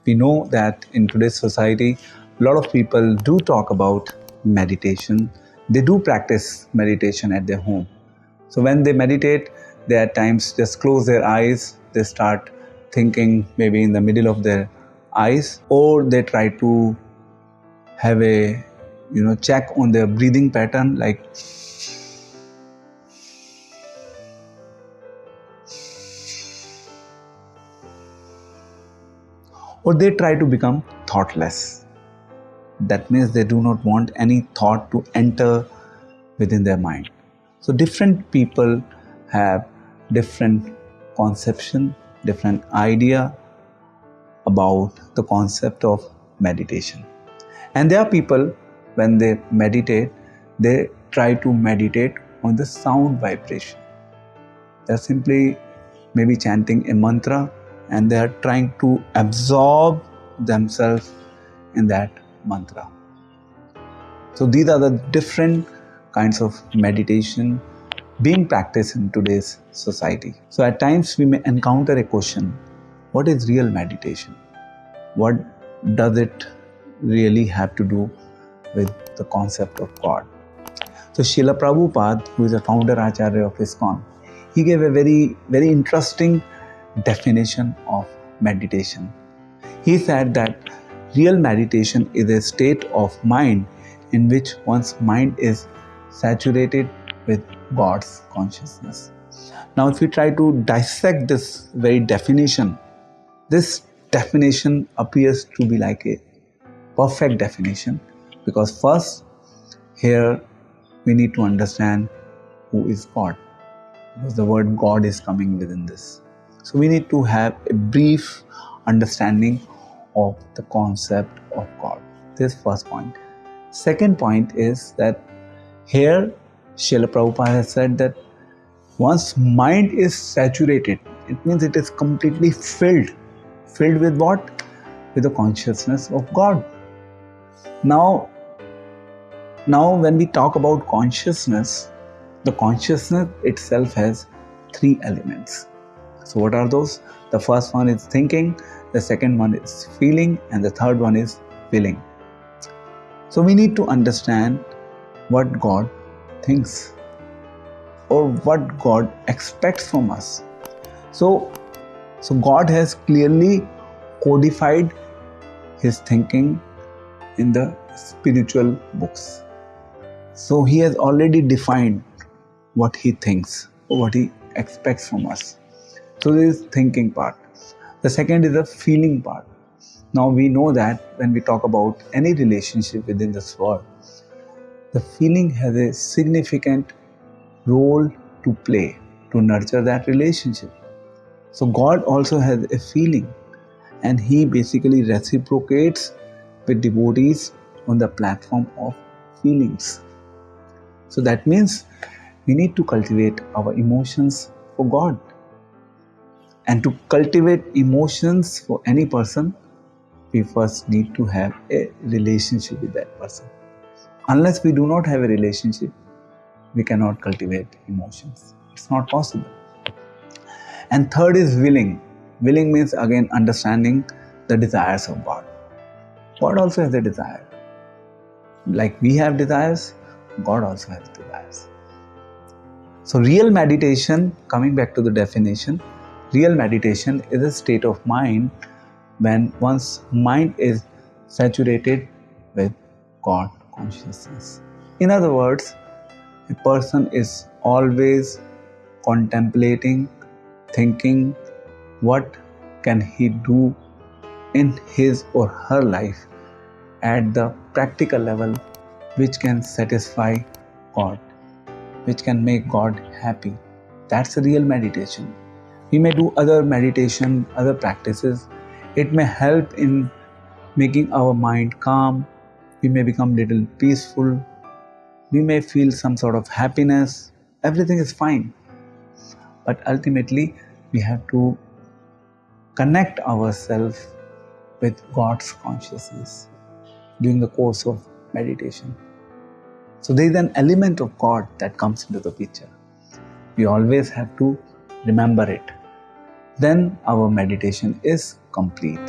We know that in today's society, a lot of people do talk about meditation. They do practice meditation at their home. So when they meditate, they at times just close their eyes, they start thinking maybe in the middle of their eyes, or they try to have a check on their breathing pattern, like or they try to become thoughtless. That means they do not want any thought to enter within their mind. So different people have different conception, different idea about the concept of meditation. And there are people, when they meditate, they try to meditate on the sound vibration. They're simply maybe chanting a mantra and they are trying to absorb themselves in that mantra. So these are the different kinds of meditation being practiced in today's society. So at times we may encounter a question, what is real meditation? What does it really have to do with the concept of God? So Srila Prabhupada, who is a founder Acharya of ISKCON, he gave a very, very interesting definition of meditation. He said that real meditation is a state of mind in which one's mind is saturated with God's consciousness. Now, if we try to dissect this very definition, this definition appears to be like a perfect definition, because first, here we need to understand who is God, because the word God is coming within this. So we need to have a brief understanding of the concept of God. This is first point. Second point is that here Srila Prabhupada has said that once mind is saturated, it means it is completely filled. Filled with what? With the consciousness of God. Now when we talk about consciousness, the consciousness itself has three elements. So what are those? The first one is thinking, the second one is feeling, and the third one is willing. So we need to understand what God thinks or what God expects from us. So God has clearly codified His thinking in the spiritual books. So He has already defined what He thinks or what He expects from us. So this is thinking part. The second is the feeling part. Now we know that when we talk about any relationship within this world, the feeling has a significant role to play to nurture that relationship. So God also has a feeling, and He basically reciprocates with devotees on the platform of feelings. So that means we need to cultivate our emotions for God. And to cultivate emotions for any person, we first need to have a relationship with that person. Unless we do not have a relationship, we cannot cultivate emotions. It's not possible. And third is willing. Willing means again understanding the desires of God. God also has a desire. Like we have desires, God also has desires. So real meditation, coming back to the definition, real meditation is a state of mind when one's mind is saturated with God consciousness. In other words, a person is always contemplating, thinking what can he do in his or her life at the practical level which can satisfy God, which can make God happy. That's a real meditation. We may do other meditation, other practices. It may help in making our mind calm. We may become little peaceful. We may feel some sort of happiness. Everything is fine. But ultimately, we have to connect ourselves with God's consciousness during the course of meditation. So there is an element of God that comes into the picture. We always have to remember it. Then our meditation is complete.